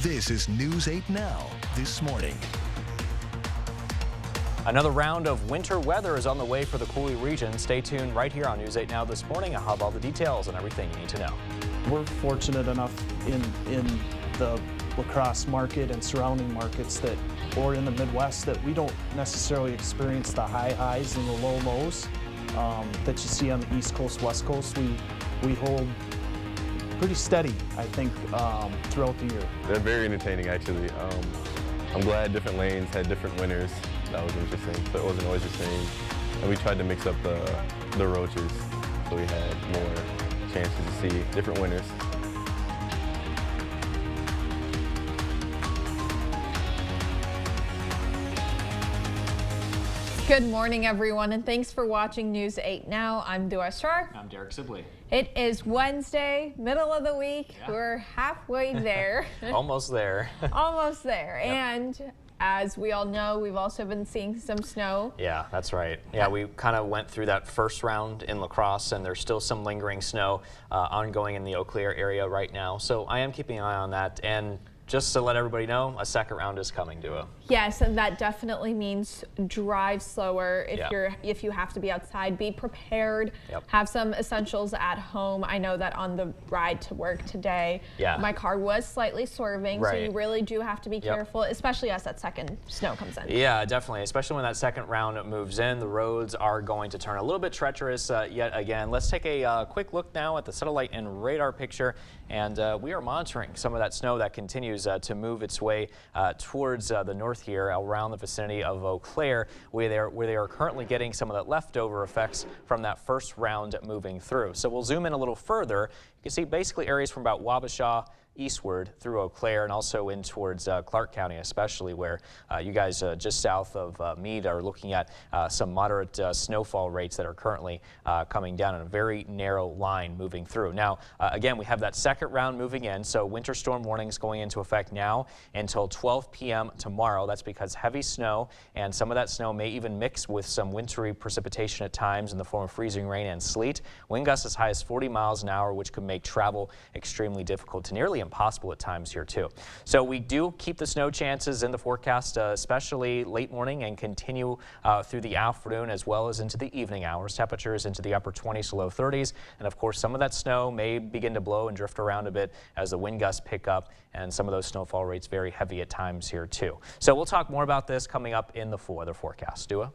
This is News 8 Now this morning. Another round of winter weather is on the way for the Coulee region. Stay tuned right here on News 8 Now this morning. I'll have all the details and everything you need to know. We're fortunate enough in the La Crosse market and surrounding markets or in the Midwest that we don't necessarily experience the high highs and the low lows that you see on the East Coast, West Coast. We hold pretty steady, I think, throughout the year. They're very entertaining, actually. I'm glad different lanes had different winners. That was interesting, so it wasn't always the same. And we tried to mix up the roaches, so we had more chances to see different winners. Good morning, everyone, and thanks for watching News 8 Now. I'm Dua Shar. I'm Derek Sibley. It is Wednesday, middle of the week. Yeah. We're halfway there. Almost there. Almost there. Yep. And as we all know, we've also been seeing some snow. Yeah, that's right. Yeah, we kind of went through that first round in La Crosse, and there's still some lingering snow ongoing in the Eau Claire area right now. So I am keeping an eye on that. And just to let everybody know, a second round is coming, Dua. Yes, and that definitely means drive slower if you have to be outside. Be prepared. Yep. Have some essentials at home. I know that on the ride to work today, my car was slightly swerving, so you really do have to be careful, especially as that second snow comes in. Yeah, definitely, especially when that second round moves in. The roads are going to turn a little bit treacherous yet again. Let's take a quick look now at the satellite and radar picture, and we are monitoring some of that snow that continues to move its way towards the north here around the vicinity of Eau Claire, where they are currently getting some of the leftover effects from that first round moving through. So we'll zoom in a little further. You can see basically areas from about Wabasha eastward through Eau Claire and also in towards Clark County, especially where you guys just south of Meade are looking at some moderate snowfall rates that are currently coming down in a very narrow line moving through. Now, again, we have that second round moving in, so winter storm warnings going into effect now until 12 p.m. tomorrow. That's because heavy snow and some of that snow may even mix with some wintry precipitation at times in the form of freezing rain and sleet. Wind gusts as high as 40 miles an hour, which could make travel extremely difficult to nearly impossible at times here too. So we do keep the snow chances in the forecast, especially late morning, and continue through the afternoon as well as into the evening hours. Temperatures into the upper 20s to low 30s, and of course some of that snow may begin to blow and drift around a bit as the wind gusts pick up, and some of those snowfall rates very heavy at times here too. So we'll talk more about this coming up in the weather forecast. Dua?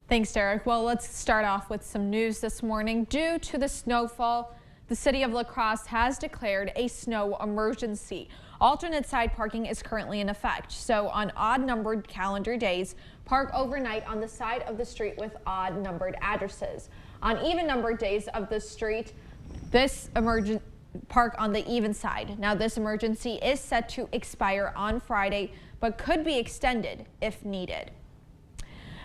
Thanks, Derek. Well, let's start off with some news this morning. Due to the snowfall, the city of La Crosse has declared a snow emergency. Alternate side parking is currently in effect. So on odd numbered calendar days, park overnight on the side of the street with odd numbered addresses. On even numbered days of the street, park on the even side. Now, this emergency is set to expire on Friday, but could be extended if needed.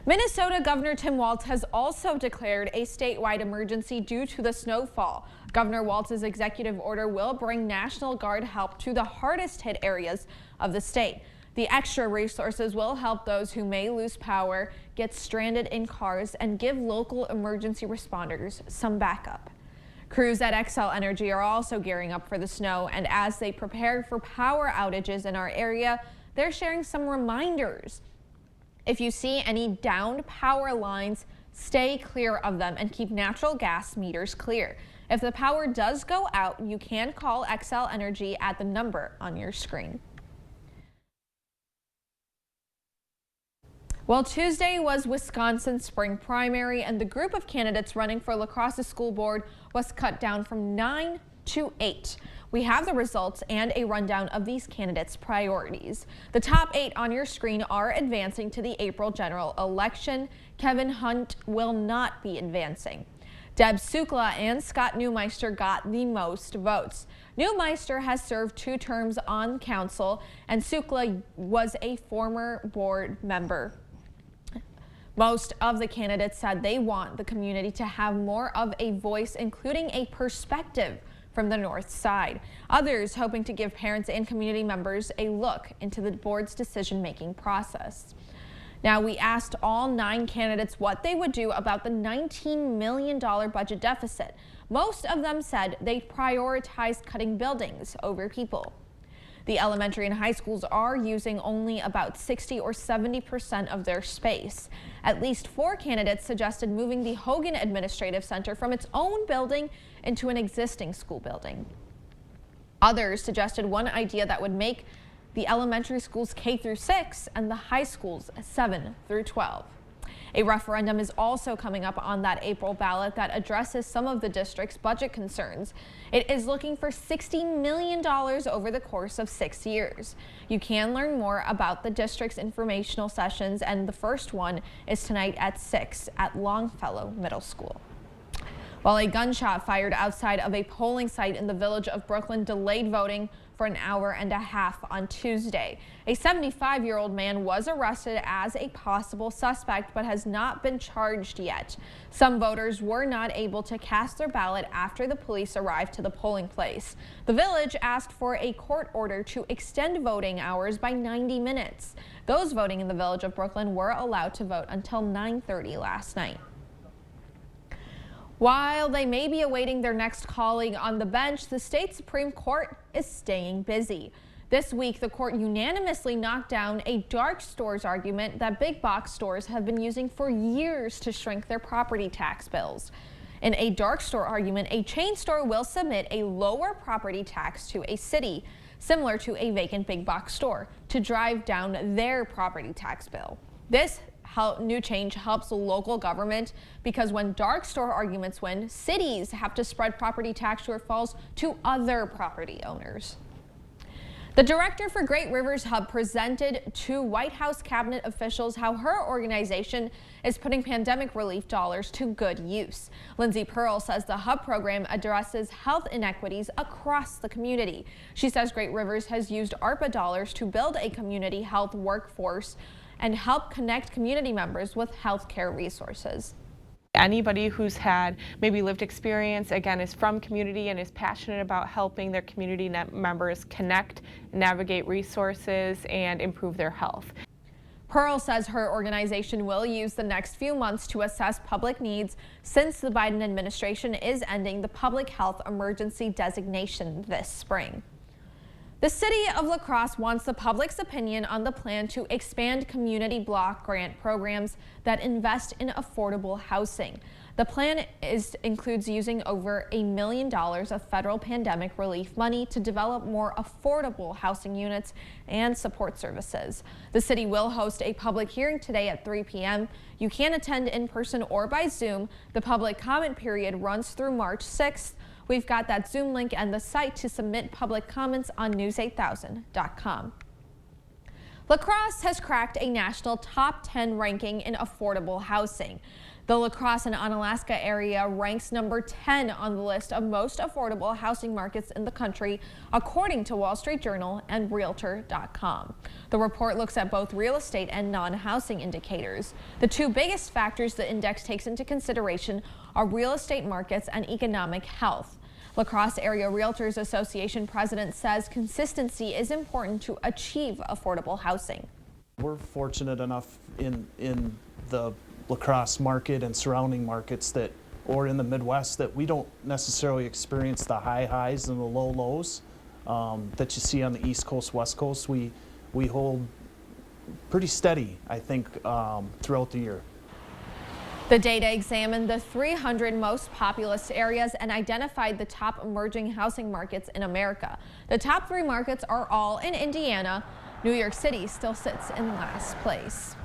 Minnesota Governor Tim Walz has also declared a statewide emergency due to the snowfall. Governor Walz's executive order will bring National Guard help to the hardest hit areas of the state. The extra resources will help those who may lose power, get stranded in cars, and give local emergency responders some backup. Crews at Xcel Energy are also gearing up for the snow, and as they prepare for power outages in our area, they're sharing some reminders. If you see any downed power lines, stay clear of them and keep natural gas meters clear. If the power does go out, you can call Xcel Energy at the number on your screen. Well, Tuesday was Wisconsin's spring primary, and the group of candidates running for La Crosse School Board was cut down from 9 to 8. We have the results and a rundown of these candidates' priorities. The top 8 on your screen are advancing to the April general election. Kevin Hunt will not be advancing. Deb Sukla and Scott Neumeister got the most votes. Neumeister has served 2 terms on council, and Sukla was a former board member. Most of the candidates said they want the community to have more of a voice, including a perspective from the north side. Others hoping to give parents and community members a look into the board's decision-making process. Now, we asked all 9 candidates what they would do about the $19 million budget deficit. Most of them said they prioritized cutting buildings over people. The elementary and high schools are using only about 60 or 70% of their space. At least 4 candidates suggested moving the Hogan Administrative Center from its own building into an existing school building. Others suggested one idea that would make the elementary schools K through 6 and the high schools 7 through 12. A referendum is also coming up on that April ballot that addresses some of the district's budget concerns. It is looking for $60 million over the course of 6 years. You can learn more about the district's informational sessions, and the first one is tonight at 6 at Longfellow Middle School. While a gunshot fired outside of a polling site in the village of Brooklyn delayed voting for an hour and a half on Tuesday. A 75-year-old man was arrested as a possible suspect but has not been charged yet. Some voters were not able to cast their ballot after the police arrived to the polling place. The village asked for a court order to extend voting hours by 90 minutes. Those voting in the village of Brooklyn were allowed to vote until 9:30 last night. While they may be awaiting their next calling on the bench, the state Supreme Court is staying busy. This week, the court unanimously knocked down a dark stores argument that big box stores have been using for years to shrink their property tax bills. In a dark store argument, a chain store will submit a lower property tax to a city, similar to a vacant big box store, to drive down their property tax bill. This new change helps local government because when dark store arguments win, cities have to spread property tax shortfalls to other property owners. The director for Great Rivers Hub presented to White House cabinet officials how her organization is putting pandemic relief dollars to good use. Lindsay Pearl says the Hub program addresses health inequities across the community. She says Great Rivers has used ARPA dollars to build a community health workforce and help connect community members with healthcare resources. Anybody who's had maybe lived experience, again, is from community and is passionate about helping their community members connect, navigate resources, and improve their health. Pearl says her organization will use the next few months to assess public needs since the Biden administration is ending the public health emergency designation this spring. The city of La Crosse wants the public's opinion on the plan to expand community block grant programs that invest in affordable housing. The plan includes using over $1 million of federal pandemic relief money to develop more affordable housing units and support services. The city will host a public hearing today at 3 p.m. You can attend in person or by Zoom. The public comment period runs through March 6th. We've got that Zoom link and the site to submit public comments on news8000.com. La Crosse has cracked a national top 10 ranking in affordable housing. The La Crosse and Onalaska area ranks number 10 on the list of most affordable housing markets in the country, according to Wall Street Journal and Realtor.com. The report looks at both real estate and non-housing indicators. The two biggest factors the index takes into consideration are real estate markets and economic health. La Crosse Area Realtors Association president says consistency is important to achieve affordable housing. We're fortunate enough in the La Crosse market and surrounding markets or in the Midwest that we don't necessarily experience the high highs and the low lows that you see on the East Coast, West Coast. We hold pretty steady, I think, throughout the year. The data examined the 300 most populous areas and identified the top emerging housing markets in America. The top 3 markets are all in Indiana. New York City still sits in last place.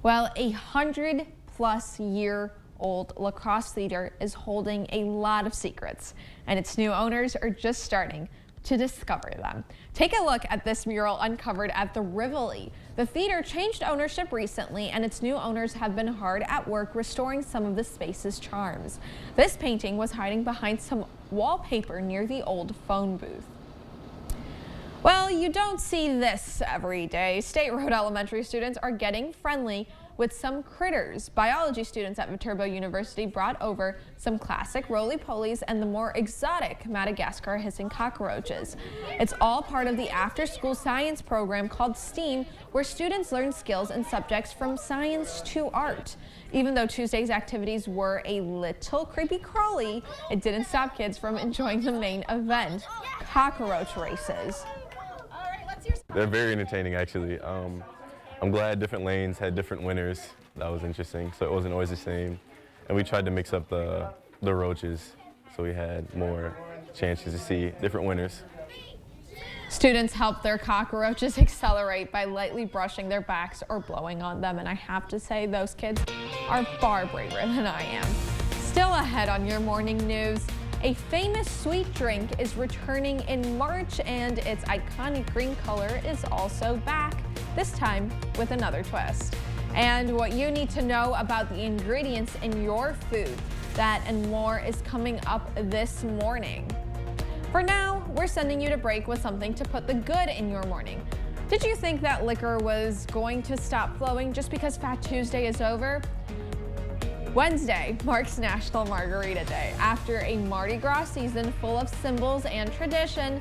Well, a 100-plus-year-old La Crosse theater is holding a lot of secrets, and its new owners are just starting to discover them. Take a look at this mural uncovered at the Rivoli. The theater changed ownership recently, and its new owners have been hard at work restoring some of the space's charms. This painting was hiding behind some wallpaper near the old phone booth. Well, you don't see this every day. State Road Elementary students are getting friendly with some critters. Biology students at Viterbo University brought over some classic roly-polies and the more exotic Madagascar hissing cockroaches. It's all part of the after-school science program called STEAM, where students learn skills and subjects from science to art. Even though Tuesday's activities were a little creepy-crawly, it didn't stop kids from enjoying the main event, cockroach races. They're very entertaining, actually. I'm glad different lanes had different winners. That was interesting, so it wasn't always the same. And we tried to mix up the roaches, so we had more chances to see different winners. Students helped their cockroaches accelerate by lightly brushing their backs or blowing on them, and I have to say those kids are far braver than I am. Still ahead on your morning news, a famous sweet drink is returning in March, and its iconic green color is also back, this time with another twist. And what you need to know about the ingredients in your food, that and more is coming up this morning. For now, we're sending you to break with something to put the good in your morning. Did you think that liquor was going to stop flowing just because Fat Tuesday is over? Wednesday marks National Margarita Day. After a Mardi Gras season full of symbols and tradition,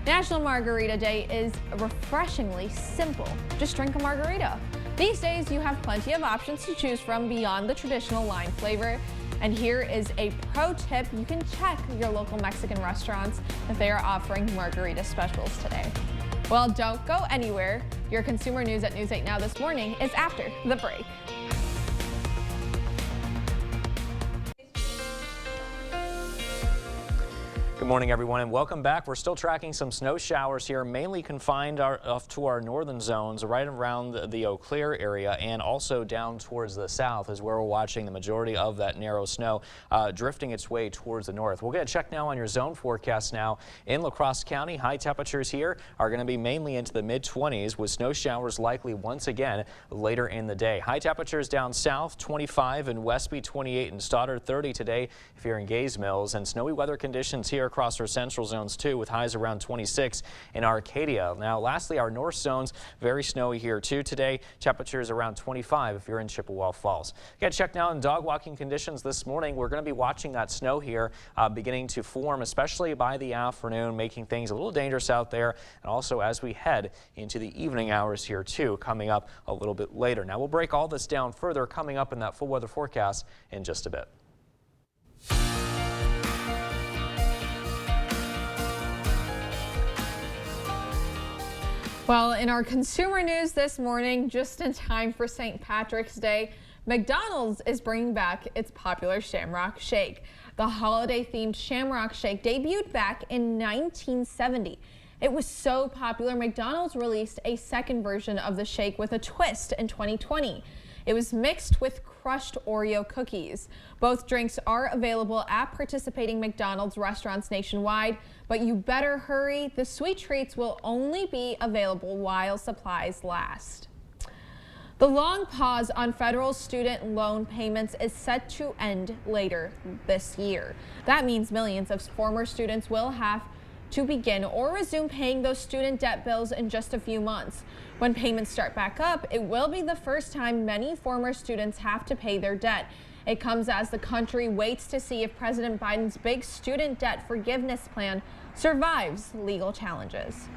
National Margarita Day is refreshingly simple. Just drink a margarita. These days, you have plenty of options to choose from beyond the traditional lime flavor. And here is a pro tip. You can check your local Mexican restaurants if they are offering margarita specials today. Well, don't go anywhere. Your consumer news at News 8 Now this morning is after the break. Good morning, everyone, and welcome back. We're still tracking some snow showers here, mainly confined off to our northern zones, right around the Eau Claire area, and also down towards the south is where we're watching the majority of that narrow snow drifting its way towards the north. We'll get a check now on your zone forecast now. In La Crosse County, high temperatures here are going to be mainly into the mid-20s, with snow showers likely once again later in the day. High temperatures down south, 25 in Westby, 28 in Stoddard, 30 today if you're in Gaze Mills, and snowy weather conditions here across our central zones too, with highs around 26 in Arcadia. Now lastly, our north zones, very snowy here too today. Temperatures around 25 if you're in Chippewa Falls. Get checked now on dog walking conditions this morning. We're going to be watching that snow here beginning to form, especially by the afternoon, making things a little dangerous out there, and also as we head into the evening hours here too, coming up a little bit later. Now we'll break all this down further coming up in that full weather forecast in just a bit. Well, in our consumer news this morning, just in time for St. Patrick's Day, McDonald's is bringing back its popular Shamrock Shake. The holiday-themed Shamrock Shake debuted back in 1970. It was so popular, McDonald's released a second version of the shake with a twist in 2020. It was mixed with crushed Oreo cookies. Both drinks are available at participating McDonald's restaurants nationwide, but you better hurry. The sweet treats will only be available while supplies last. The long pause on federal student loan payments is set to end later this year. That means millions of former students will have to begin or resume paying those student debt bills in just a few months. When payments start back up, it will be the first time many former students have to pay their debt. It comes as the country waits to see if President Biden's big student debt forgiveness plan survives legal challenges.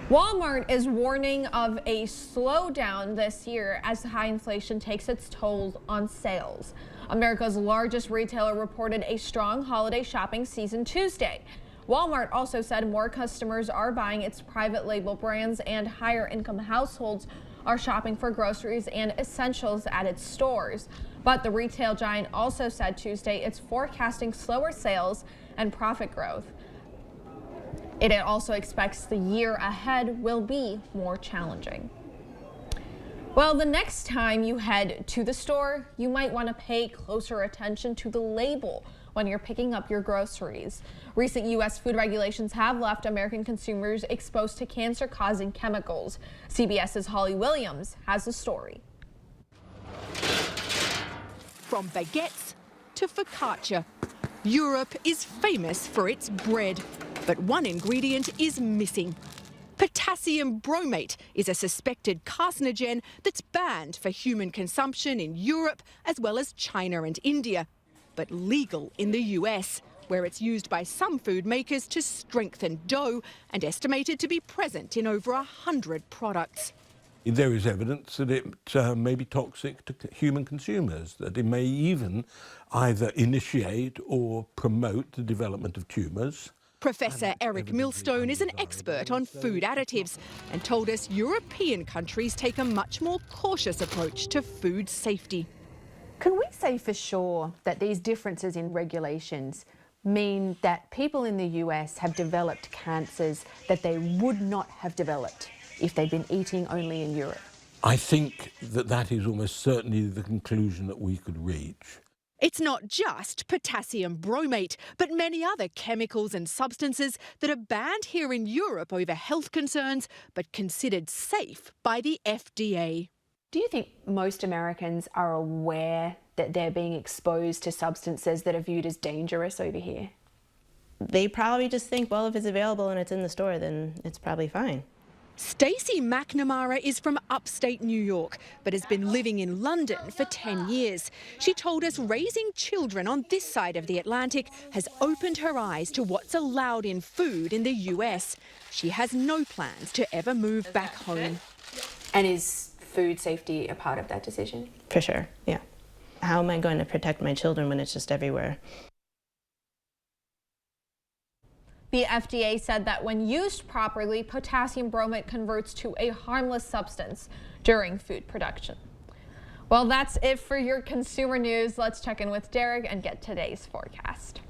Walmart is warning of a slowdown this year as high inflation takes its toll on sales. America's largest retailer reported a strong holiday shopping season Tuesday. Walmart also said more customers are buying its private label brands and higher income households are shopping for groceries and essentials at its stores. But the retail giant also said Tuesday it's forecasting slower sales and profit growth. It also expects the year ahead will be more challenging. Well, the next time you head to the store, you might want to pay closer attention to the label when you're picking up your groceries. Recent U.S. food regulations have left American consumers exposed to cancer-causing chemicals. CBS's Holly Williams has the story. From baguettes to focaccia, Europe is famous for its bread, but one ingredient is missing: Potassium bromate is a suspected carcinogen that's banned for human consumption in Europe as well as China and India, but legal in the US, where it's used by some food makers to strengthen dough and estimated to be present in over 100 products. There is evidence that it may be toxic to human consumers, that it may even either initiate or promote the development of tumours. Professor Eric Millstone is an expert on food additives and told us European countries take a much more cautious approach to food safety. Can we say for sure that these differences in regulations mean that people in the US have developed cancers that they would not have developed if they'd been eating only in Europe? I think that that is almost certainly the conclusion that we could reach. It's not just potassium bromate, but many other chemicals and substances that are banned here in Europe over health concerns, but considered safe by the FDA. Do you think most Americans are aware that they're being exposed to substances that are viewed as dangerous over here? They probably just think, well, if it's available and it's in the store, then it's probably fine. Stacey McNamara is from upstate New York, but has been living in London for 10 years. She told us raising children on this side of the Atlantic has opened her eyes to what's allowed in food in the US. She has no plans to ever move back home. And is food safety a part of that decision? For sure, yeah. How am I going to protect my children when it's just everywhere? The FDA said that when used properly, potassium bromate converts to a harmless substance during food production. Well, that's it for your consumer news. Let's check in with Derek and get today's forecast.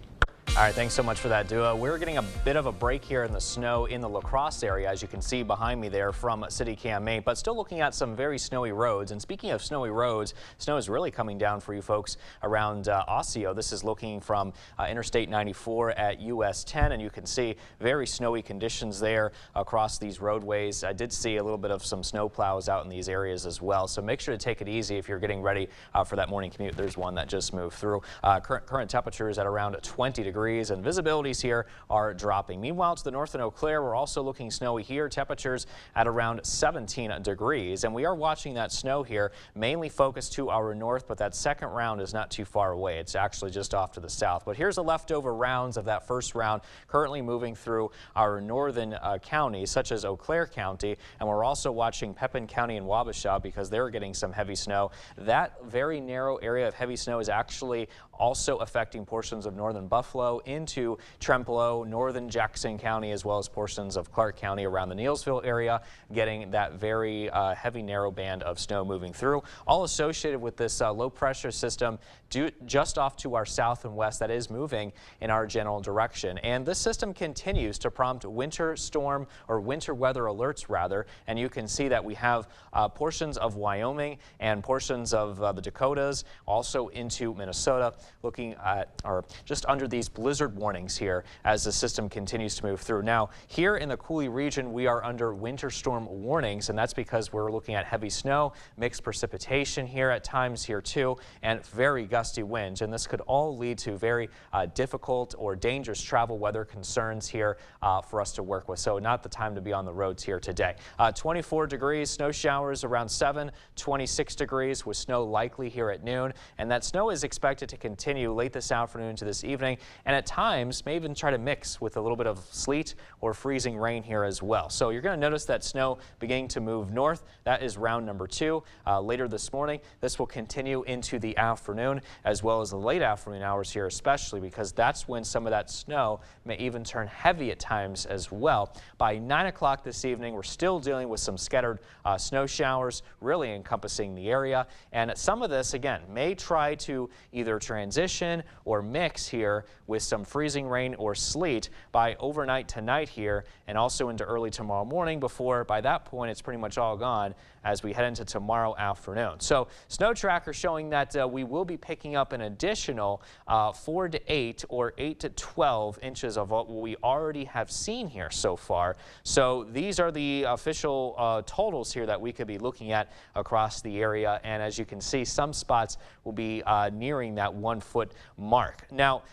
All right, thanks so much for that, Dua. We're getting a bit of a break here in the snow in the La Crosse area, as you can see behind me there from City Cam 8, but still looking at some very snowy roads. And speaking of snowy roads, snow is really coming down for you folks around Osseo. This is looking from Interstate 94 at US 10, and you can see very snowy conditions there across these roadways. I did see a little bit of some snow plows out in these areas as well, so make sure to take it easy if you're getting ready for that morning commute. There's one that just moved through. Current temperatures at around 20 degrees. And visibilities here are dropping. Meanwhile, to the north in Eau Claire, we're also looking snowy here. Temperatures at around 17 degrees. And we are watching that snow here, mainly focused to our north, but that second round is not too far away. It's actually just off to the south. But here's the leftover rounds of that first round currently moving through our northern counties, such as Eau Claire County. And we're also watching Pepin County and Wabasha because they're getting some heavy snow. That very narrow area of heavy snow is actually also affecting portions of northern Buffalo into Trempealeau, northern Jackson County, as well as portions of Clark County around the Neillsville area, getting that very heavy narrow band of snow moving through, all associated with this low pressure system just off to our south and west that is moving in our general direction. And this system continues to prompt winter storm or winter weather alerts rather, and you can see that we have portions of Wyoming and portions of the Dakotas, also into Minnesota, looking at or just under these blizzard warnings here as the system continues to move through. Now, here in the Coulee region, we are under winter storm warnings, and that's because we're looking at heavy snow, mixed precipitation here at times here too, and very gusty winds. And this could all lead to very difficult or dangerous travel weather concerns here for us to work with. So not the time to be on the roads here today. 24 degrees, snow showers around 7, 26 degrees with snow likely here at noon. And that snow is expected to continue late this afternoon to this evening, and at times may even try to mix with a little bit of sleet or freezing rain here as well. So you're going to notice that snow beginning to move north. That is round number 2. Later this morning, this will continue into the afternoon as well as the late afternoon hours here, especially because that's when some of that snow may even turn heavy at times as well. By 9 o'clock this evening, we're still dealing with some scattered snow showers really encompassing the area, and some of this again may try to either transition or mix here with some freezing rain or sleet by overnight tonight here and also into early tomorrow morning before by that point it's pretty much all gone as we head into tomorrow afternoon. So snow tracker showing that we will be picking up an additional 4 to 8 or 8 to 12 inches of what we already have seen here so far. So these are the official totals here that we could be looking at across the area, and as you can see, some spots will be nearing that 1 foot mark. Now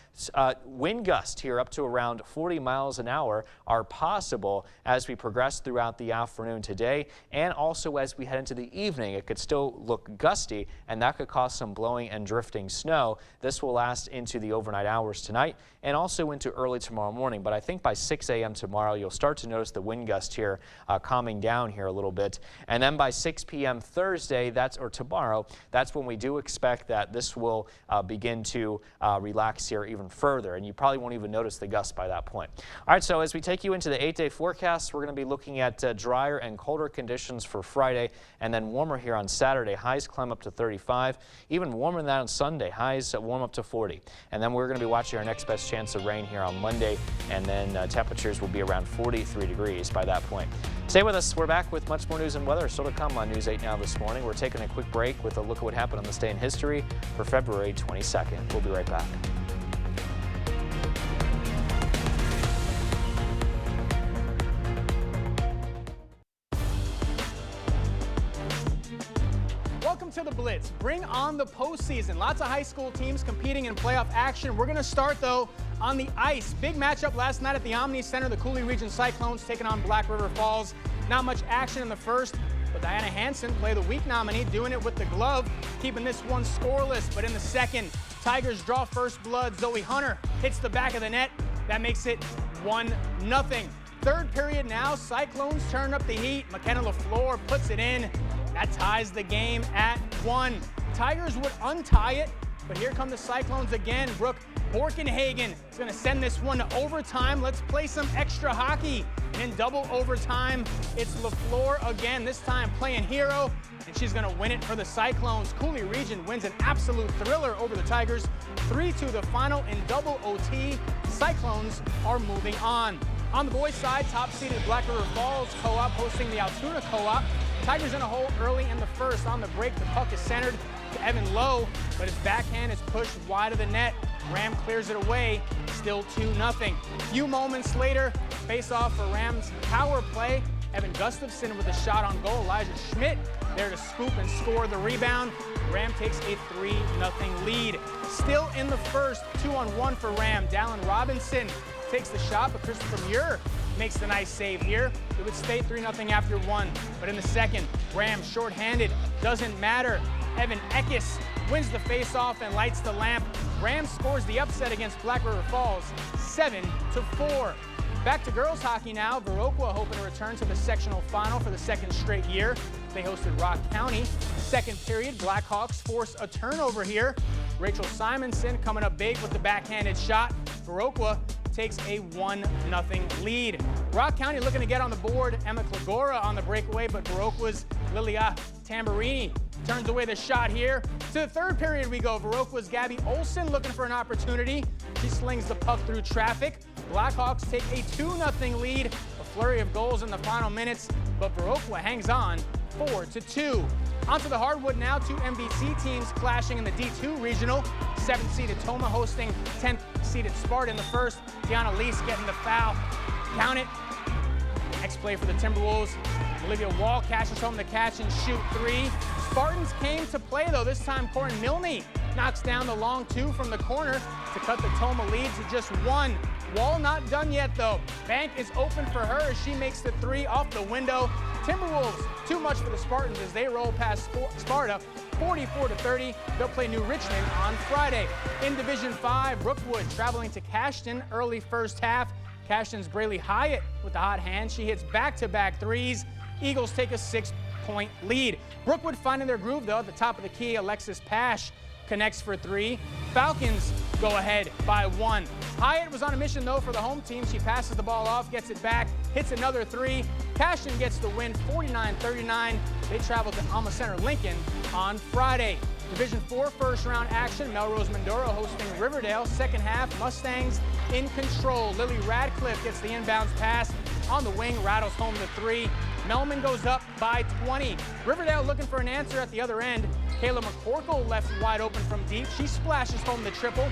but wind gusts here up to around 40 miles an hour are possible as we progress throughout the afternoon today, and also as we head into the evening. It could still look gusty, and that could cause some blowing and drifting snow. This will last into the overnight hours tonight and also into early tomorrow morning, but I think by 6 a.m. tomorrow you'll start to notice the wind gust here calming down here a little bit, and then by 6 p.m. Thursday, or tomorrow, that's when we do expect that this will begin to relax here even further, and you probably won't even notice the gusts by that point. All right, so as we take you into the 8-day forecast, we're going to be looking at drier and colder conditions for Friday, and then warmer here on Saturday. Highs climb up to 35, even warmer than that on Sunday. Highs warm up to 40, and then we're going to be watching our next best chance of rain here on Monday, and then temperatures will be around 43 degrees by that point. Stay with us. We're back with much more news and weather still to come on News 8 Now this morning. We're taking a quick break with a look at what happened on this day in history for February 22nd. We'll be right back. Welcome to the Blitz. Bring on the postseason. Lots of high school teams competing in playoff action. We're going to start, though, on the ice. Big matchup last night at the Omni Center. The Cooley Region Cyclones taking on Black River Falls. Not much action in the first, but Diana Hansen, Play of the Week nominee, doing it with the glove, keeping this one scoreless. But in the second, Tigers draw first blood. Zoe Hunter hits the back of the net. That makes it 1-0. Third period now, Cyclones turn up the heat. McKenna LaFleur puts it in. That ties the game at 1. Tigers would untie it, but here come the Cyclones again. Brooke Borkenhagen is going to send this one to overtime. Let's play some extra hockey. And in double overtime, it's LaFleur again, this time playing hero, and she's going to win it for the Cyclones. Cooley Region wins an absolute thriller over the Tigers. 3-2 the final in double OT. Cyclones are moving on. On the boys' side, top-seeded Black River Falls Co-op hosting the Altoona Co-op. Tigers in a hole early in the first. On the break, the puck is centered to Evan Lowe, but his backhand is pushed wide of the net. Ram clears it away, still 2-0. Few moments later, face-off for Rams power play. Evan Gustafson with a shot on goal. Elijah Schmidt there to scoop and score the rebound. Ram takes a 3-0 lead. Still in the first, 2-on-1 for Ram. Dallin Robinson takes the shot, but Christopher Muir makes the nice save here. It would stay 3-0 after 1. But in the second, Ram shorthanded, doesn't matter. Evan Eckes wins the face-off and lights the lamp. Ram scores the upset against Black River Falls, 7-4. Back to girls hockey now. Viroqua hoping to return to the sectional final for the second straight year. They hosted Rock County. Second period, Blackhawks force a turnover here. Rachel Simonson coming up big with the backhanded shot. Viroqua takes a 1-0 lead. Rock County looking to get on the board. Emma Klagora on the breakaway, but Viroqua's Lilia Tamburini turns away the shot here. To the third period we go. Viroqua's Gabby Olson looking for an opportunity. She slings the puck through traffic. Blackhawks take a 2-0 lead. A flurry of goals in the final minutes, but Viroqua hangs on 4-2. Onto the hardwood now. 2 MVC teams clashing in the D2 regional. 7th-seeded Toma hosting 10th-seeded Sparta in the first. Tiana Lease getting the foul. Count it. Next play for the Timberwolves. Olivia Wall cashes home the catch and shoot 3. Spartans came to play though. This time Corin Milne knocks down the long 2 from the corner to cut the Toma lead to just 1. Wall not done yet though. Bank is open for her as she makes the 3 off the window. Timberwolves, too much for the Spartans as they roll past Sparta, 44-30. They'll play New Richmond on Friday. In Division 5, Brookwood traveling to Cashton early first half. Cashton's Braylee Hyatt with the hot hand. She hits back-to-back threes. Eagles take a 6-point lead. Brookwood finding their groove though at the top of the key. Alexis Pash connects for 3. Falcons go ahead by 1. Hyatt was on a mission though for the home team. She passes the ball off, gets it back, hits another 3. Cashton gets the win 49-39. They travel to Alma Center Lincoln on Friday. Division 4 first round action. Melrose Mindoro hosting Riverdale. Second half, Mustangs in control. Lily Radcliffe gets the inbounds pass on the wing, rattles home the 3. Melman goes up by 20. Riverdale looking for an answer at the other end. Kayla McCorkle left wide open from deep. She splashes home the triple.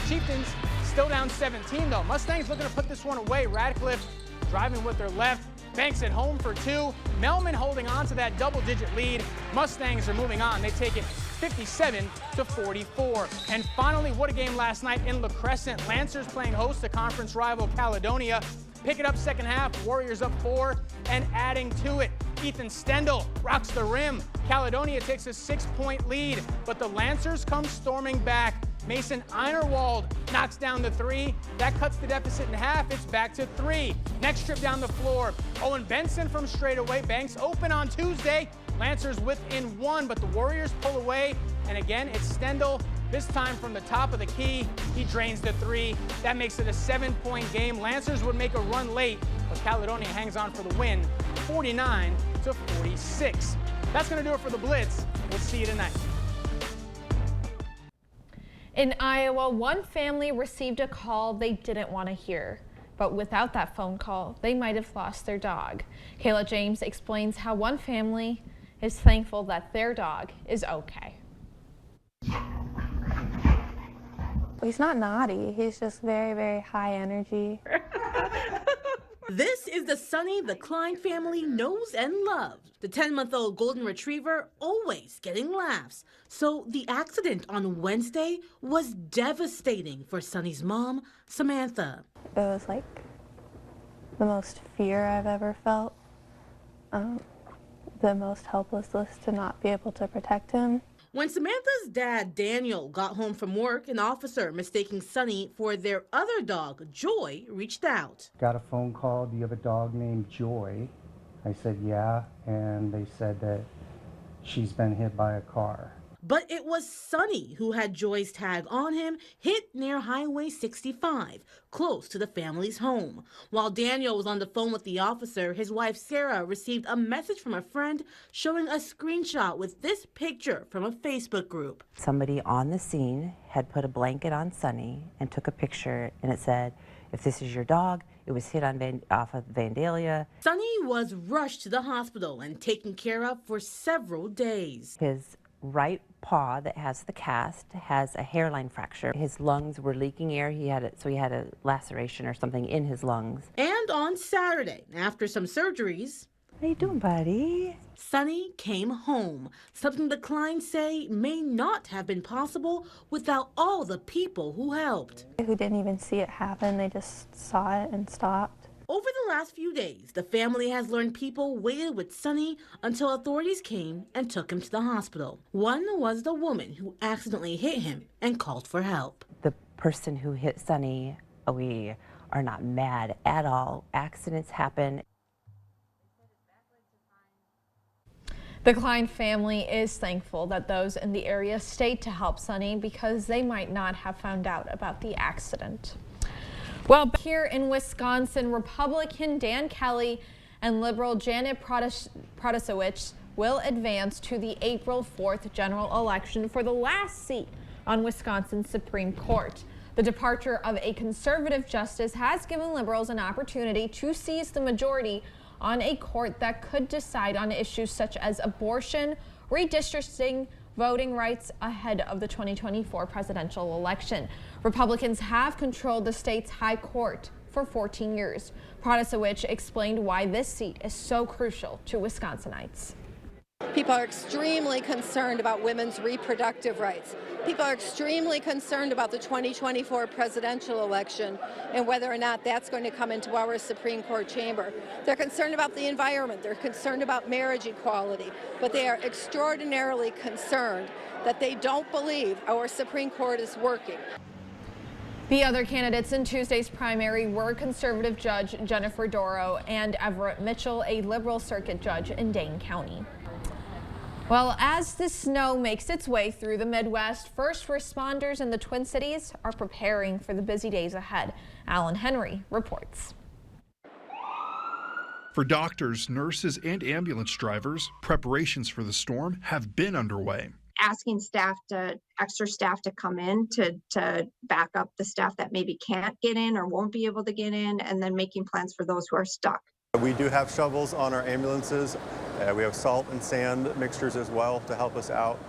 Chieftains still down 17 though. Mustangs looking to put this one away. Radcliffe driving with their left. Banks it home for 2. Melman holding on to that double-digit lead. Mustangs are moving on. They take it 57-44. And finally, what a game last night in La Crescent. Lancers playing host to conference rival Caledonia. Pick it up second half, Warriors up 4 and adding to it. Ethan Stendel rocks the rim. Caledonia takes a 6-point lead, but the Lancers come storming back. Mason Einerwald knocks down the 3. That cuts the deficit in half. It's back to 3. Next trip down the floor. Owen Benson from straightaway. Banks open on Tuesday. Lancers within 1, but the Warriors pull away. And again, it's Stendel. This time from the top of the key, he drains the 3. That makes it a 7-point game. Lancers would make a run late, but Caledonia hangs on for the win, 49-46. That's going to do it for the Blitz. We'll see you tonight. In Iowa, one family received a call they didn't want to hear. But without that phone call, they might have lost their dog. Kayla James explains how one family is thankful that their dog is okay. He's not naughty. He's just very, very high energy. This is the Sunny the Klein family knows and loves. The 10-month-old golden retriever always getting laughs. So the accident on Wednesday was devastating for Sunny's mom, Samantha. It was like the most fear I've ever felt. The most helplessness to not be able to protect him. When Samantha's dad, Daniel, got home from work, an officer mistaking Sunny for their other dog, Joy, reached out. Got a phone call, do you have a dog named Joy? I said, yeah, and they said that she's been hit by a car. But it was Sunny who had Joy's tag on him, hit near Highway 65, close to the family's home. While Daniel was on the phone with the officer, his wife Sarah received a message from a friend showing a screenshot with this picture from a Facebook group. Somebody on the scene had put a blanket on Sunny and took a picture, and it said, if this is your dog, it was hit on off of Vandalia. Sunny was rushed to the hospital and taken care of for several days. His right paw that has the cast has a hairline fracture. His lungs were leaking air. He had a laceration or something in his lungs. And on Saturday, after some surgeries, how you doing, buddy? Sunny came home, something the Kleins say may not have been possible without all the people who helped. Who didn't even see it happen, they just saw it and stopped. Over the last few days, the family has learned people waited with Sunny until authorities came and took him to the hospital. One was the woman who accidentally hit him and called for help. The person who hit Sunny, we are not mad at all. Accidents happen. The Klein family is thankful that those in the area stayed to help Sunny because they might not have found out about the accident. Well, here in Wisconsin, Republican Dan Kelly and Liberal Janet Protasewicz will advance to the April 4th general election for the last seat on Wisconsin's Supreme Court. The departure of a conservative justice has given liberals an opportunity to seize the majority on a court that could decide on issues such as abortion, redistricting, voting rights ahead of the 2024 presidential election. Republicans have controlled the state's high court for 14 years. Protasewicz explained why this seat is so crucial to Wisconsinites. People are extremely concerned about women's reproductive rights. People are extremely concerned about the 2024 presidential election and whether or not that's going to come into our Supreme Court chamber. They're concerned about the environment. They're concerned about marriage equality. But they are extraordinarily concerned that they don't believe our Supreme Court is working. The other candidates in Tuesday's primary were conservative judge Jennifer Dorow and Everett Mitchell, a liberal circuit judge in Dane County. Well, as the snow makes its way through the Midwest, first responders in the Twin Cities are preparing for the busy days ahead. Alan Henry reports. For doctors, nurses, and ambulance drivers, preparations for the storm have been underway. Asking extra staff to come in to back up the staff that maybe can't get in or won't be able to get in, and then making plans for those who are stuck. We do have shovels on our ambulances. We have salt and sand mixtures as well to help us out.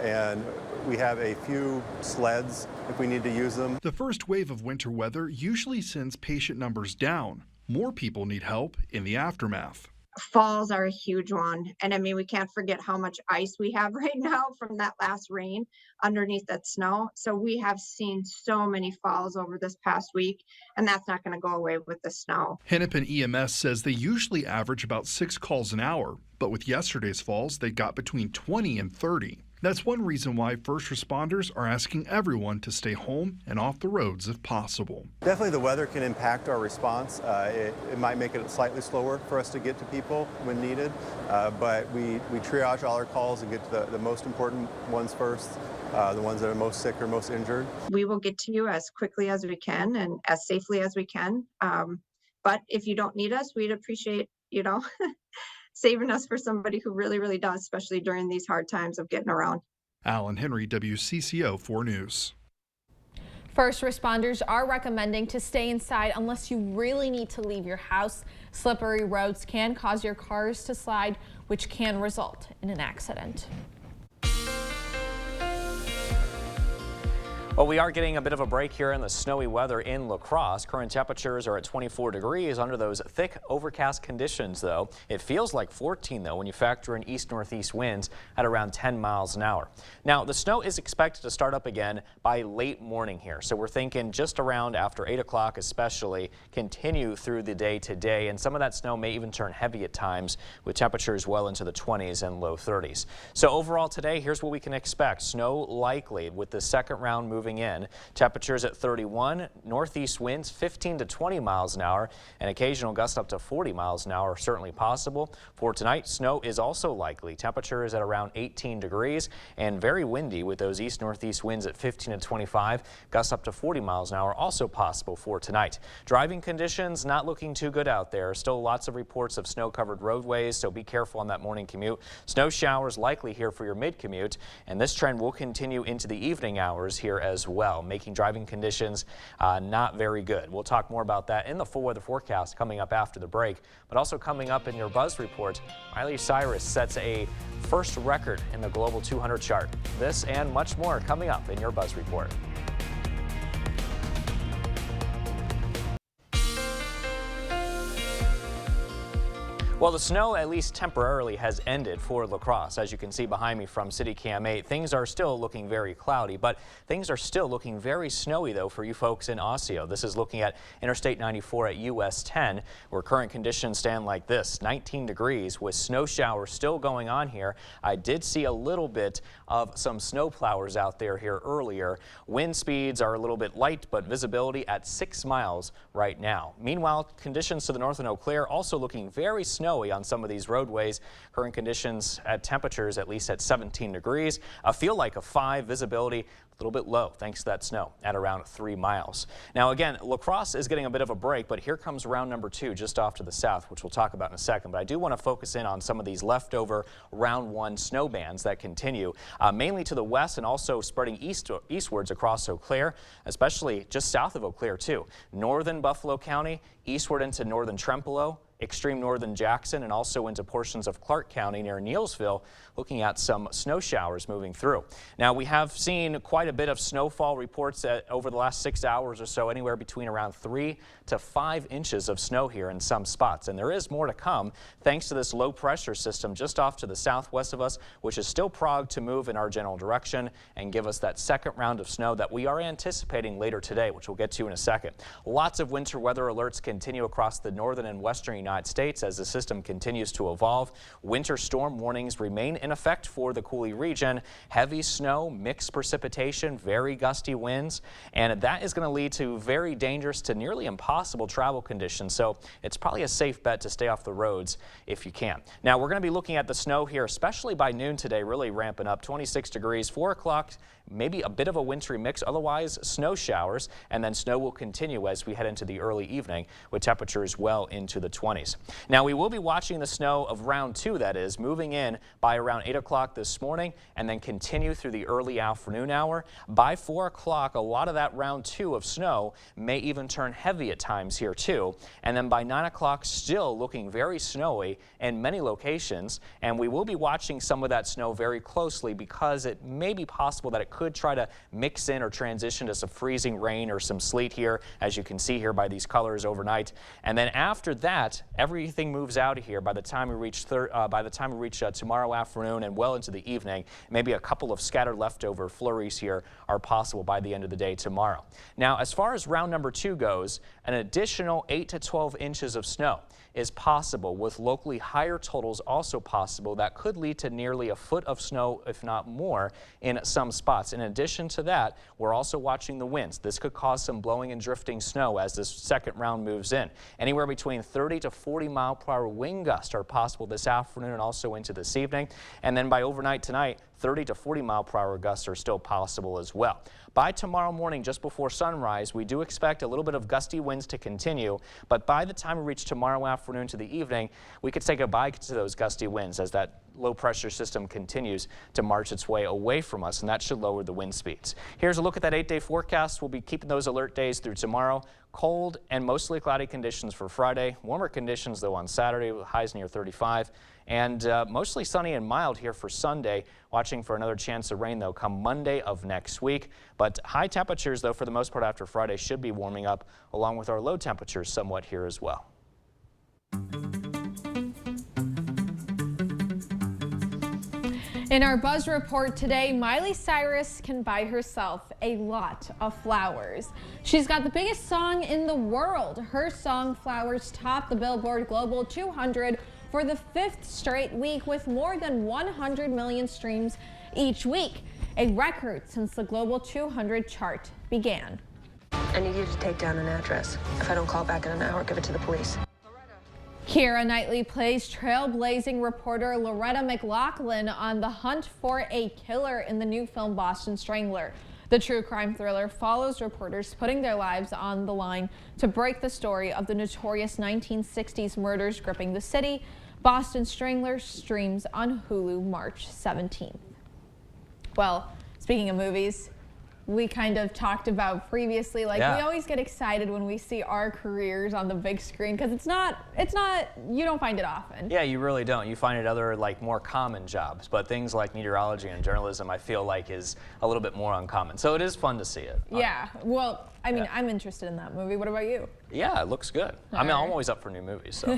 And we have a few sleds if we need to use them. The first wave of winter weather usually sends patient numbers down. More people need help in the aftermath. falls are a huge one. And I mean, we can't forget how much ice we have right now from that last rain underneath that snow. So we have seen so many falls over this past week, and that's not going to go away with the snow. Hennepin EMS says they usually average about 6 calls an hour, but with yesterday's falls, they got between 20 and 30. That's one reason why first responders are asking everyone to stay home and off the roads if possible. Definitely the weather can impact our response. It might make it slightly slower for us to get to people when needed, but we triage all our calls and get to the most important ones first, the ones that are most sick or most injured. We will get to you as quickly as we can and as safely as we can. But if you don't need us, we'd appreciate, saving us for somebody who really, really does, especially during these hard times of getting around. Alan Henry, WCCO 4 News. First responders are recommending to stay inside unless you really need to leave your house. Slippery roads can cause your cars to slide, which can result in an accident. Well, we are getting a bit of a break here in the snowy weather in La Crosse. Current temperatures are at 24 degrees under those thick overcast conditions, though. It feels like 14, though, when you factor in east-northeast winds at around 10 miles an hour. Now, the snow is expected to start up again by late morning here, so we're thinking just around after 8 o'clock especially, continue through the day today, and some of that snow may even turn heavy at times with temperatures well into the 20s and low 30s. So overall today, here's what we can expect. Snow likely with the second round moving in. Temperatures at 31, northeast winds 15 to 20 miles an hour, and occasional gusts up to 40 miles an hour are certainly possible. For tonight, snow is also likely. Temperatures at around 18 degrees and very windy with those east-northeast winds at 15 to 25. Gusts up to 40 miles an hour also possible for tonight. Driving conditions not looking too good out there. Still lots of reports of snow-covered roadways, so be careful on that morning commute. Snow showers likely here for your mid-commute, and this trend will continue into the evening hours here as well, making driving conditions not very good. We'll talk more about that in the full weather forecast coming up after the break, but also coming up in your Buzz Report, Miley Cyrus sets a first record in the Global 200 chart. This and much more coming up in your Buzz Report. Well, the snow, at least temporarily, has ended for La Crosse. As you can see behind me from City Cam 8, things are still looking very cloudy, but things are still looking very snowy, though, for you folks in Osseo. This is looking at Interstate 94 at US 10, where current conditions stand like this, 19 degrees with snow showers still going on here. I did see a little bit of some snow plowers out there here earlier. Wind speeds are a little bit light, but visibility at 6 miles right now. Meanwhile, conditions to the north in Eau Claire also looking very snowy on some of these roadways. Current conditions at temperatures at least at 17 degrees. A feel like a 5, visibility a little bit low thanks to that snow at around 3 miles. Now again, La Crosse is getting a bit of a break, but here comes round number 2 just off to the south, which we'll talk about in a second. But I do want to focus in on some of these leftover round 1 snow bands that continue mainly to the west and also spreading eastwards across Eau Claire, especially just south of Eau Claire too. Northern Buffalo County, eastward into northern Trempealeau, extreme northern Jackson, and also into portions of Clark County near Neilsville, looking at some snow showers moving through. Now, we have seen quite a bit of snowfall reports over the last 6 hours or so, anywhere between around 3 to 5 inches of snow here in some spots. And there is more to come thanks to this low pressure system just off to the southwest of us, which is still progged to move in our general direction and give us that second round of snow that we are anticipating later today, which we'll get to in a second. Lots of winter weather alerts continue across the northern and western United States as the system continues to evolve. Winter storm warnings remain in effect for the Coulee region. Heavy snow, mixed precipitation, very gusty winds, and that is going to lead to very dangerous to nearly impossible travel conditions. So it's probably a safe bet to stay off the roads if you can. Now we're going to be looking at the snow here, especially by noon today, really ramping up. 26 degrees, 4 o'clock, maybe a bit of a wintry mix, otherwise snow showers, and then snow will continue as we head into the early evening with temperatures well into the 20s. Now we will be watching the snow of round 2, that is, moving in by around 8 o'clock this morning and then continue through the early afternoon hour. By 4 o'clock, a lot of that round 2 of snow may even turn heavy at times here too. And then by 9 o'clock, still looking very snowy in many locations. And we will be watching some of that snow very closely because it may be possible that it could try to mix in or transition to some freezing rain or some sleet here, as you can see here by these colors overnight. And then after that, everything moves out of here by the time we reach tomorrow afternoon and well into the evening. Maybe a couple of scattered leftover flurries here are possible by the end of the day tomorrow. Now, as far as round number 2 goes, an additional 8 to 12 inches of snow is possible, with locally higher totals also possible that could lead to nearly a foot of snow, if not more, in some spots. In addition to that, we're also watching the winds. This could cause some blowing and drifting snow as this second round moves in. Anywhere between 30 to 40 mile per hour wind gusts are possible this afternoon and also into this evening. And then by overnight tonight, 30 to 40 mile per hour gusts are still possible as well. By tomorrow morning, just before sunrise, we do expect a little bit of gusty winds to continue, but by the time we reach tomorrow afternoon to the evening, we could say goodbye to those gusty winds as that low pressure system continues to march its way away from us, and that should lower the wind speeds. Here's a look at that 8-day forecast. We'll be keeping those alert days through tomorrow. Cold and mostly cloudy conditions for Friday. Warmer conditions, though, on Saturday with highs near 35. And mostly sunny and mild here for Sunday. Watching for another chance of rain, though, come Monday of next week. But high temperatures, though, for the most part after Friday should be warming up, along with our low temperatures somewhat here as well. In our Buzz Report today, Miley Cyrus can buy herself a lot of flowers. She's got the biggest song in the world. Her song Flowers topped the Billboard Global 200 for the 5th straight week with more than 100 million streams each week, a record since the Global 200 chart began. I need you to take down an address. If I don't call back in an hour, give it to the police. Keira Knightley plays trailblazing reporter Loretta McLaughlin on the hunt for a killer in the new film Boston Strangler. The true crime thriller follows reporters putting their lives on the line to break the story of the notorious 1960s murders gripping the city. Boston Strangler streams on Hulu March 17th. Well, speaking of movies, we kind of talked about previously, like we always get excited when we see our careers on the big screen because it's not, you don't find it often. Yeah, you really don't. You find it other like more common jobs, but things like meteorology and journalism I feel like is a little bit more uncommon. So it is fun to see it. Yeah, well, I mean, I'm interested in that movie. What about you? Yeah, it looks good. I mean, I'm always up for new movies. So.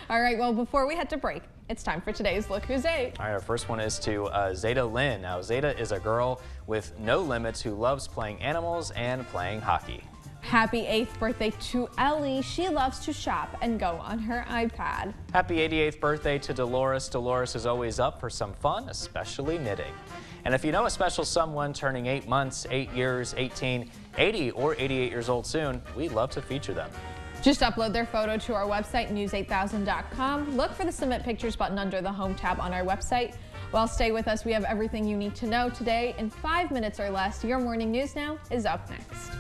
All right, well, before we head to break, it's time for today's Look Who's 8. All right, our first one is to Zeta Lynn. Now, Zeta is a girl with no limits who loves playing animals and playing hockey. Happy 8th birthday to Ellie. She loves to shop and go on her iPad. Happy 88th birthday to Dolores. Dolores is always up for some fun, especially knitting. And if you know a special someone turning 8 months, 8 years, 18, 80, or 88 years old soon, we'd love to feature them. Just upload their photo to our website, news8000.com. Look for the Submit Pictures button under the Home tab on our website. Well, stay with us. We have everything you need to know today in 5 minutes or less. Your Morning News Now is up next.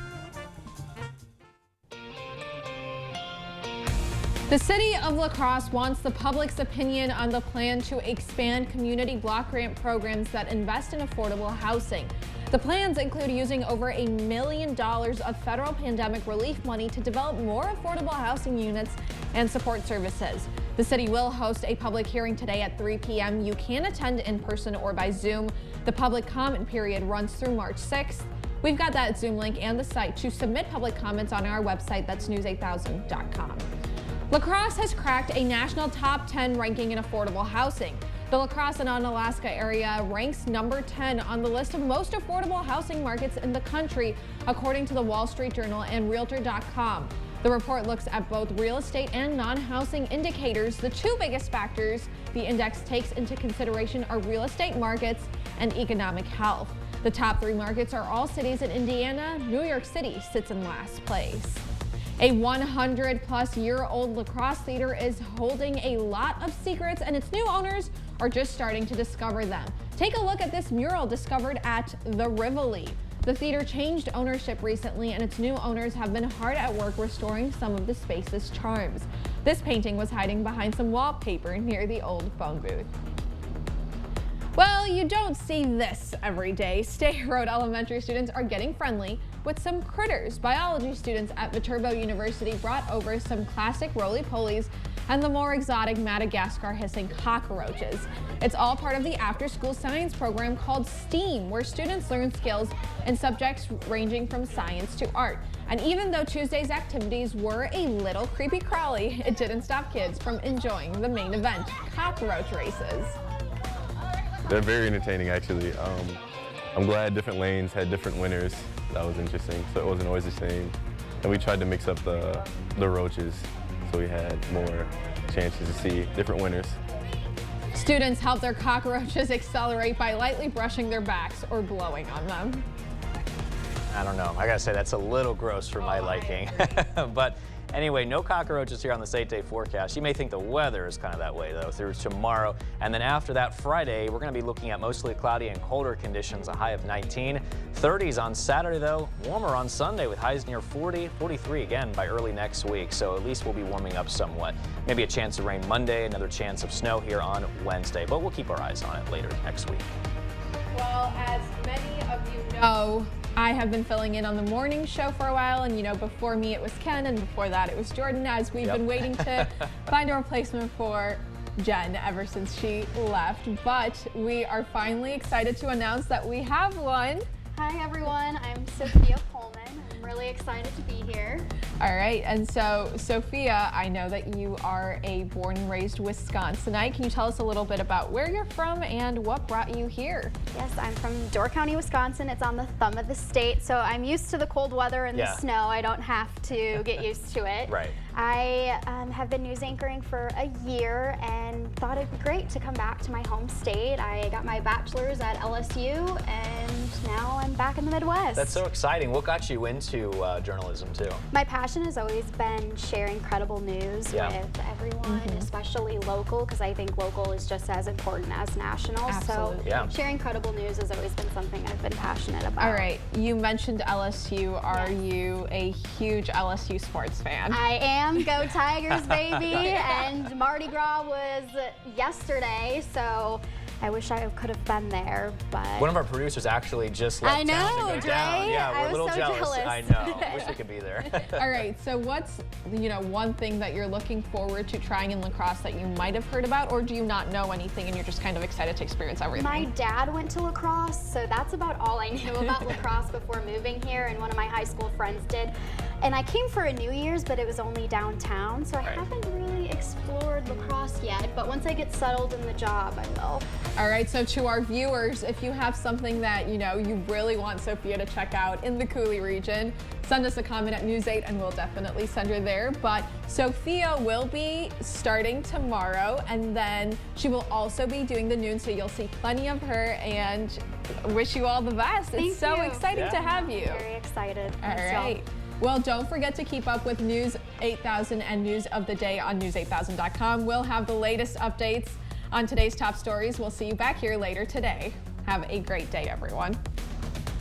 The city of La Crosse wants the public's opinion on the plan to expand community block grant programs that invest in affordable housing. The plans include using over $1 million of federal pandemic relief money to develop more affordable housing units and support services. The city will host a public hearing today at 3 p.m. You can attend in person or by Zoom. The public comment period runs through March 6th. We've got that Zoom link and the site to submit public comments on our website. That's news8000.com. La Crosse has cracked a national top 10 ranking in affordable housing. The La Crosse and Onalaska area ranks number 10 on the list of most affordable housing markets in the country, according to the Wall Street Journal and Realtor.com. The report looks at both real estate and non-housing indicators. The two biggest factors the index takes into consideration are real estate markets and economic health. The top 3 markets are all cities in Indiana. New York City sits in last place. A 100-plus-year-old La Crosse theater is holding a lot of secrets, and its new owners are just starting to discover them. Take a look at this mural discovered at the Rivoli. The theater changed ownership recently, and its new owners have been hard at work restoring some of the space's charms. This painting was hiding behind some wallpaper near the old phone booth. Well, you don't see this every day. State Road Elementary students are getting friendly with some critters. Biology students at Viterbo University brought over some classic roly-polies and the more exotic Madagascar hissing cockroaches. It's all part of the after-school science program called STEAM, where students learn skills in subjects ranging from science to art. And even though Tuesday's activities were a little creepy crawly, it didn't stop kids from enjoying the main event, cockroach races. They're very entertaining, actually. I'm glad different lanes had different winners. That was interesting, so it wasn't always the same. And we tried to mix up the roaches, so we had more chances to see different winners. Students helped their cockroaches accelerate by lightly brushing their backs or blowing on them. I don't know. I gotta say that's a little gross for my liking. But anyway, no cockroaches here on the 8-day forecast. You may think the weather is kind of that way though through tomorrow. And then after that Friday, we're gonna be looking at mostly cloudy and colder conditions, a high of 19. 30s on Saturday though, warmer on Sunday with highs near 40, 43 again by early next week. So at least we'll be warming up somewhat. Maybe a chance of rain Monday, another chance of snow here on Wednesday, but we'll keep our eyes on it later next week. Well, as many of you know, I have been filling in on the morning show for a while, and you know, before me it was Ken, and before that it was Jordan, as we've been waiting to find a replacement for Jen ever since she left. But we are finally excited to announce that we have one. Hi everyone, I'm Sophia Pullman. I'm really excited to be here. All right, and so Sophia, I know that you are a born and raised Wisconsinite. Can you tell us a little bit about where you're from and what brought you here? Yes, I'm from Door County, Wisconsin. It's on the thumb of the state, so I'm used to the cold weather and the snow. I don't have to get used to it. Right. I have been news anchoring for a year and thought it'd be great to come back to my home state. I got my bachelor's at LSU and now I'm back in the Midwest. That's so exciting. What got you into journalism too? My passion has always been sharing credible news with everyone, especially local, because I think local is just as important as national. Absolutely. So sharing credible news has always been something I've been passionate about. All right, you mentioned LSU. Are you a huge LSU sports fan? I am. Go Tigers, baby. And Mardi Gras was yesterday, so I wish I could have been there, but one of our producers actually just left town to go Dre, down. Yeah, we're a little so jealous. I know. Wish we could be there. All right, so what's one thing that you're looking forward to trying in lacrosse that you might have heard about, or do you not know anything and you're just kind of excited to experience everything? My dad went to lacrosse, so that's about all I knew about lacrosse before moving here, and one of my high school friends did. And I came for a New Year's, but it was only downtown, so I haven't really explored lacrosse yet, but once I get settled in the job, I will. All right, so to our viewers, if you have something that you really want Sophia to check out in the Coulee region, send us a comment at News 8 and we'll definitely send her there. But Sophia will be starting tomorrow, and then she will also be doing the noon, so you'll see plenty of her, and wish you all the best. It's so exciting to have you. Very excited. All right. Well, don't forget to keep up with News 8000 and News of the Day on news8000.com. We'll have the latest updates on today's top stories. We'll see you back here later today. Have a great day, everyone.